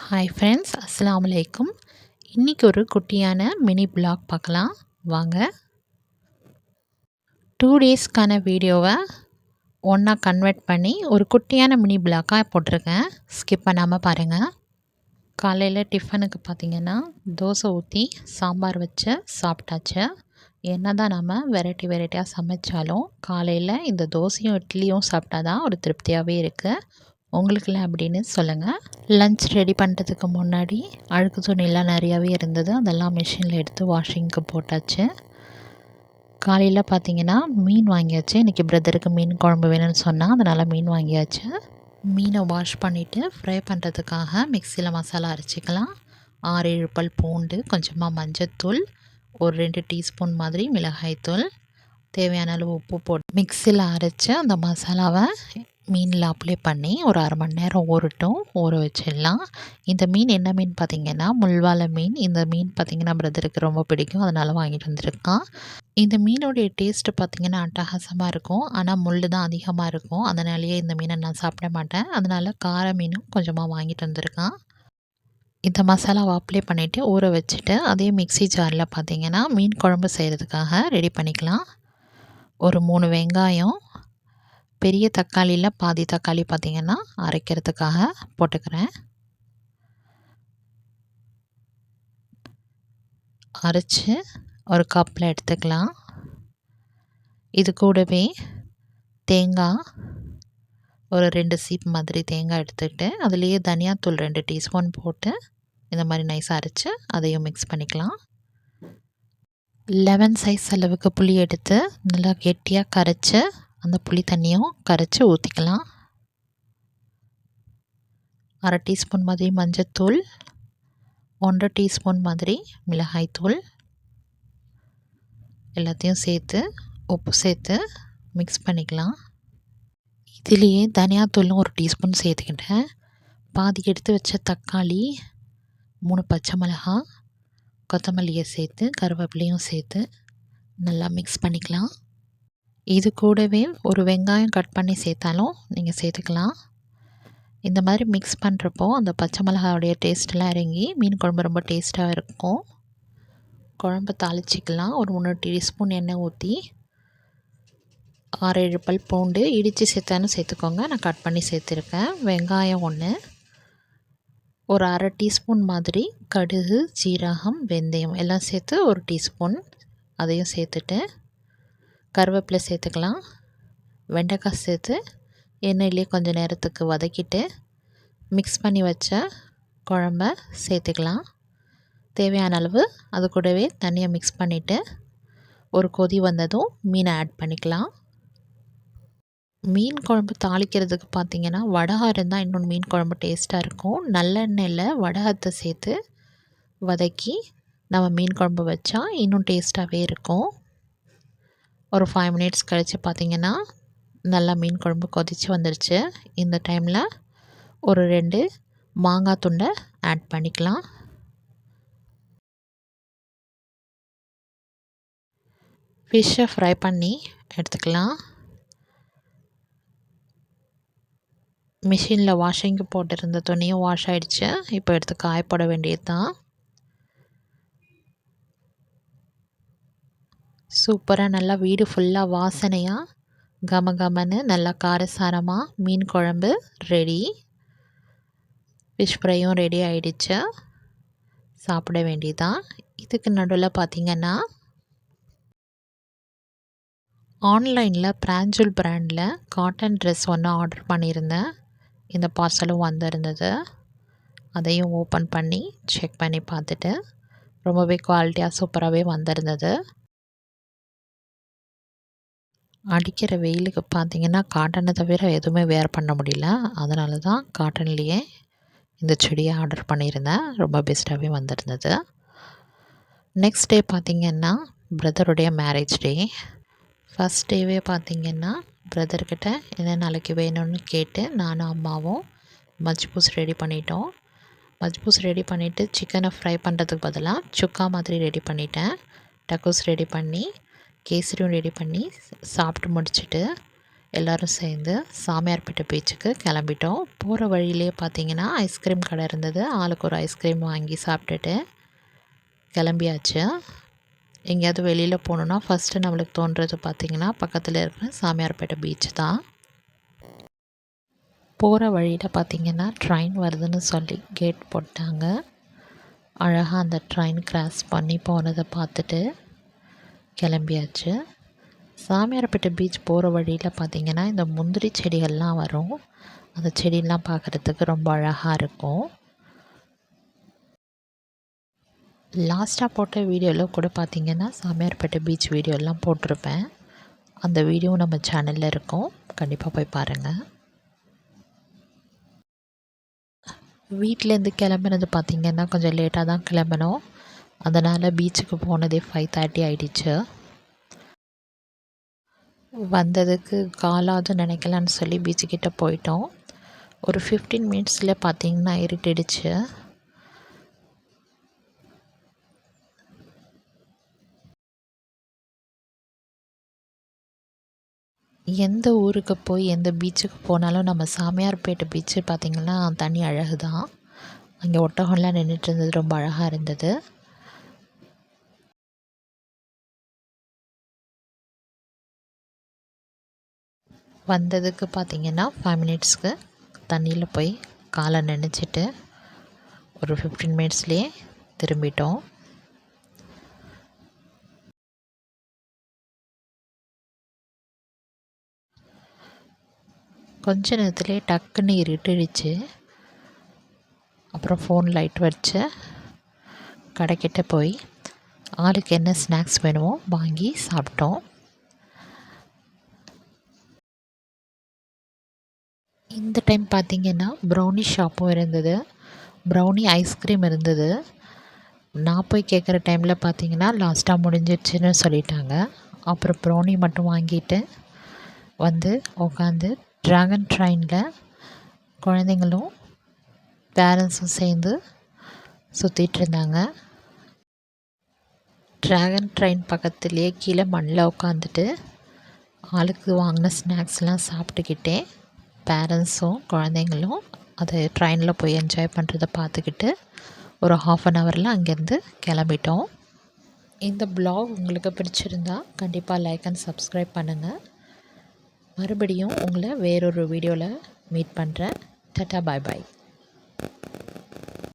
Hi friends, அஸ்ஸலாமு அலைக்கும். இன்றைக்கி ஒரு குட்டியான மினி பிளாக் பார்க்கலாம் வாங்க. 2 டேஸ்க்கான வீடியோவை ஒன்றா கன்வெர்ட் பண்ணி ஒரு குட்டியான மினி பிளாக்காக போட்டிருக்கேன். ஸ்கிப் பண்ணாமல் பாருங்கள். காலையில் டிஃபனுக்கு பார்த்திங்கன்னா தோசை ஊற்றி சாம்பார் வச்சு சாப்பிட்டாச்சு. என்ன தான் நம்ம வெரைட்டியாக சமைச்சாலும் காலையில் இந்த தோசையும் இட்லியும் சாப்பிட்டா தான் ஒரு திருப்தியாகவே இருக்குது. உங்களுக்குலாம் அப்படின்னு சொல்லுங்கள். லன்ச் ரெடி பண்ணுறதுக்கு முன்னாடி அழுக்கு துணியெல்லாம் நிறையாவே இருந்தது. அதெல்லாம் மிஷினில் எடுத்து வாஷிங்க்கு போட்டாச்சு. காலையில் பார்த்திங்கன்னா மீன் வாங்கியாச்சு. இன்றைக்கி பிரதருக்கு மீன் குழம்பு வேணும்னு சொன்னால் அதனால் மீன் வாங்கியாச்சு. மீனை வாஷ் பண்ணிவிட்டு ஃப்ரை பண்ணுறதுக்காக மிக்சியில் மசாலா அரைச்சிக்கலாம். 6-7 பல் பூண்டு, கொஞ்சமாக மஞ்சத்தூள், ஒரு 2 டீஸ்பூன் மாதிரி மிளகாய்த்தூள், தேவையான அளவு உப்பு போட்டு மிக்சியில் அரைச்சி அந்த மசாலாவை மீனில் அப்ளை பண்ணி ஒரு 1/2 மணி நேரம் ஊற வச்சிடலாம். இந்த மீன் என்ன மீன் பார்த்திங்கன்னா முள்வாலை மீன். இந்த மீன் பார்த்திங்கன்னா பிரதருக்கு ரொம்ப பிடிக்கும், அதனால் வாங்கிட்டு வந்திருக்கான். இந்த மீனுடைய டேஸ்ட்டு பார்த்திங்கன்னா அட்டகாசமாக இருக்கும். ஆனால் முள் தான் அதிகமாக இருக்கும். அதனாலேயே இந்த மீனை நான் சாப்பிட மாட்டேன். அதனால் கார மீனும் கொஞ்சமாக வாங்கிட்டு வந்திருக்கான். இந்த மசாலாவை அப்ளை பண்ணிவிட்டு ஊற வச்சுட்டு அதே மிக்ஸி ஜாரில் பார்த்திங்கன்னா மீன் குழம்பு செய்கிறதுக்காக ரெடி பண்ணிக்கலாம். ஒரு 3 வெங்காயம், பெரிய தக்காளியில் பாதி தக்காளி பார்த்திங்கன்னா அரைக்கிறதுக்காக போட்டுக்கிறேன். அரைச்சி ஒரு கப்பில் எடுத்துக்கலாம். இது கூடவே தேங்காய் ஒரு 2 சீப் மாதிரி தேங்காய் எடுத்துக்கிட்டு அதுலேயே தனியாத்தூள் 2 டீஸ்பூன் போட்டு இந்த மாதிரி நைஸாக அரைச்சி அதையும் மிக்ஸ் பண்ணிக்கலாம். லெமன் சைஸ் அளவுக்கு புளி எடுத்து நல்லா கெட்டியாக கரைச்சி அந்த புளி தண்ணியும் கரைச்சி ஊற்றிக்கலாம். 1/2 டீஸ்பூன் மாதிரி மஞ்சத்தூள், 1 டீஸ்பூன் மாதிரி மிளகாய்த்தூள் எல்லாத்தையும் சேர்த்து உப்பு சேர்த்து மிக்ஸ் பண்ணிக்கலாம். இதுலேயே தனியாத்தூளும் 1 டீஸ்பூன் சேர்த்துக்கிட்டேன். பாதி எடுத்து வச்ச தக்காளி, 3 பச்சை மிளகாய், கொத்தமல்லியை சேர்த்து கருவேப்பிலையும் சேர்த்து நல்லா மிக்ஸ் பண்ணிக்கலாம். இது கூடவே ஒரு வெங்காயம் கட் பண்ணி சேர்த்தாலும் நீங்கள் சேர்த்துக்கலாம். இந்த மாதிரி மிக்ஸ் பண்ணுறப்போ அந்த பச்சை மிளகாவுடைய டேஸ்ட்டெலாம் இறங்கி மீன் குழம்பு ரொம்ப டேஸ்ட்டாக இருக்கும். குழம்பு தாளிச்சிக்கலாம். ஒரு 3 டீஸ்பூன் எண்ணெய் ஊற்றி 6-7 பல் பூண்டு இடித்து சேர்த்தாலும் சேர்த்துக்கோங்க. நான் கட் பண்ணி சேர்த்துருக்கேன். வெங்காயம் 1, ஒரு 1/2 டீஸ்பூன் மாதிரி கடுகு, ஜீரகம், வெந்தயம் எல்லாம் சேர்த்து 1 டீஸ்பூன் அதையும் சேர்த்துட்டு கருவேப்பிலை சேர்த்துக்கலாம். வெண்டைக்காய் சேர்த்து எண்ணெயிலே கொஞ்சம் நேரத்துக்கு வதக்கிட்டு மிக்ஸ் பண்ணி வச்ச குழம்ப சேர்த்துக்கலாம். தேவையான அளவு அது கூடவே தண்ணியை மிக்ஸ் பண்ணிவிட்டு ஒரு கொதி வந்ததும் மீனை ஆட் பண்ணிக்கலாம். மீன் குழம்பு தாளிக்கிறதுக்கு பார்த்திங்கன்னா வடகம் இருந்தால் இன்னொன்று மீன் குழம்பு டேஸ்ட்டாக இருக்கும். நல்லெண்ணெயில் வடகத்தை சேர்த்து வதக்கி நம்ம மீன் குழம்பு வச்சா இன்னும் டேஸ்ட்டாகவே இருக்கும். ஒரு 5 மினிட்ஸ் கழித்து பார்த்திங்கன்னா நல்லா மீன் குழம்பு கொதித்து வந்துருச்சு. இந்த டைமில் ஒரு 2 மாங்காய் துண்டை ஆட் பண்ணிக்கலாம். ஃபிஷ்ஷை ஃப்ரை பண்ணி எடுத்துக்கலாம். மிஷினில் வாஷிங்க்கு போட்டிருந்த துணியும் வாஷ் ஆகிடுச்சு. இப்போ எடுத்து காயப்போட வேண்டியது தான். சூப்பராக நல்லா வீடு ஃபுல்லாக வாசனையாக கமகமன்னு நல்லா காரசாரமாக மீன் குழம்பு ரெடி. ஃபிஷ் ஃப்ரையும் ரெடி ஆகிடுச்சு. சாப்பிட வேண்டியதான். இதுக்கு நடுவில் பார்த்திங்கன்னா ஆன்லைனில் பிராஞ்சூல் பிராண்டில் காட்டன் ட்ரெஸ் ஒன்று ஆர்டர் பண்ணியிருந்தேன். இந்த பார்சலும் வந்திருந்தது. அதையும் ஓப்பன் பண்ணி செக் பண்ணி பார்த்துட்டு ரொம்பவே குவாலிட்டியாக சூப்பராகவே வந்திருந்தது. அடிக்கிற வெயிலுக்கு பார்த்திங்கன்னா காட்டனை தவிர எதுவுமே வேர் பண்ண முடியல. அதனால தான் காட்டன்லேயே இந்த செடியை ஆர்டர் பண்ணியிருந்தேன். ரொம்ப பெஸ்ட்டாகவே வந்திருந்தது. நெக்ஸ்ட் டே பார்த்திங்கன்னா பிரதருடைய மேரேஜ் டே. ஃபஸ்ட் டேவே பார்த்திங்கன்னா பிரதர்கிட்ட என்ன நாளைக்கு வேணும்னு கேட்டு நானும் அம்மாவும் மஜ்பூஸ் ரெடி பண்ணிட்டோம். மஜ்பூஸ் ரெடி பண்ணிவிட்டு சிக்கனை ஃப்ரை பண்ணுறதுக்கு பதிலாக சுக்கா மாதிரி ரெடி பண்ணிட்டேன். டக்கோஸ் ரெடி பண்ணி கேசரியும் ரெடி பண்ணி சாப்பிட்டு முடிச்சுட்டு எல்லோரும் சேர்ந்து சாமியார்பேட்டை பீச்சுக்கு கிளம்பிட்டோம். போகிற வழியிலே பார்த்திங்கன்னா ஐஸ்கிரீம் கடை இருந்தது. ஆளுக்கு ஒரு ஐஸ்கிரீம் வாங்கி சாப்பிட்டுட்டு கிளம்பியாச்சு. எங்கேயாவது வெளியில் போகணுன்னா ஃபஸ்ட்டு நம்மளுக்கு தோன்றது பார்த்திங்கன்னா பக்கத்தில் இருக்கிற சாமியார்பேட்டை பீச் தான். போகிற வழியில் பார்த்திங்கன்னா ட்ரெயின் வருதுன்னு சொல்லி கேட் போட்டாங்க. அழகாக அந்த ட்ரெயின் கிராஸ் பண்ணி போனதை பார்த்துட்டு கிளம்பியாச்சு. சாமியார்பேட்டை பீச் போகிற வழியில் பார்த்திங்கன்னா இந்த முந்திரி செடிகள்லாம் வரும். அந்த செடியெல்லாம் பார்க்குறதுக்கு ரொம்ப அழகாக இருக்கும். லாஸ்ட்டாக போட்ட வீடியோவில் கூட பார்த்திங்கன்னா சாமியார்பேட்டை பீச் வீடியோலாம் போட்டிருப்பேன். அந்த வீடியோ நம்ம சேனலில் இருக்கும், கண்டிப்பாக போய் பாருங்கள். வீட்டிலேருந்து கிளம்புனது பார்த்திங்கன்னா கொஞ்சம் லேட்டாக தான் கிளம்பினோம். அதனால் பீச்சுக்கு போனதே 5:30 ஆகிடுச்சு. வந்ததுக்கு காலாவது நினைக்கலான்னு சொல்லி பீச்சுக்கிட்ட போயிட்டோம். ஒரு 15 மினிட்ஸில் பார்த்திங்கன்னா இருட்டிடுச்சு. எந்த ஊருக்கு போய் எந்த பீச்சுக்கு போனாலும் நம்ம சாமியார்பேட்டை பீச்சு பார்த்திங்கன்னா தனி அழகு தான். அங்கே ஒட்டகம்லாம் நின்றுட்டு இருந்தது, ரொம்ப அழகாக இருந்தது. வந்ததுக்கு பார்த்திங்கன்னா 5 மினிட்ஸ்க்கு தண்ணியில் போய் காலை நனைச்சிட்டு ஒரு 15 மினிட்ஸ்லேயே திரும்பிட்டோம். கொஞ்ச நேரத்துலேயே டக்குன்னு இருட்டிடுச்சு. அப்புறம் ஃபோன் லைட் வச்சு கடைக்கிட்ட போய் ஆளுக்கு என்ன ஸ்நாக்ஸ் வேணுமோ வாங்கி சாப்பிட்டோம். இந்த டைம் பார்த்திங்கன்னா ப்ரௌனி ஷாப்பும் இருந்தது, ப்ரௌனி ஐஸ்கிரீம் இருந்தது. நான் போய் கேட்குற டைமில் பார்த்திங்கன்னா லாஸ்ட்டாக முடிஞ்சிடுச்சுன்னு சொல்லிட்டாங்க. அப்புறம் ப்ரௌனி மட்டும் வாங்கிட்டு வந்து உட்காந்து ட்ராகன் ட்ரெயினில் குழந்தைங்களும் பேரண்ட்ஸும் சேர்ந்து சுற்றிட்டு இருந்தாங்க. ட்ராகன் ட்ரெயின் பக்கத்துலேயே கீழே மண்ணில் உட்காந்துட்டு ஆளுக்கு வாங்கின ஸ்நாக்ஸ்லாம் சாப்பிட்டுக்கிட்டே பேரண்ட்ஸும் குழந்தைங்களும் அதை ட்ரெயினில் போய் என்ஜாய் பண்ணுறதை பார்த்துக்கிட்டு ஒரு 1/2 ஹவரில் அங்கேருந்து கிளம்பிட்டோம். இந்த ப்ளாக் உங்களுக்கு பிடிச்சிருந்தா கண்டிப்பாக லைக் அண்ட் சப்ஸ்கிரைப் பண்ணுங்கள். மறுபடியும் உங்களை வேறொரு வீடியோவில் மீட் பண்ணுறேன். டாடா, பாய் பாய்.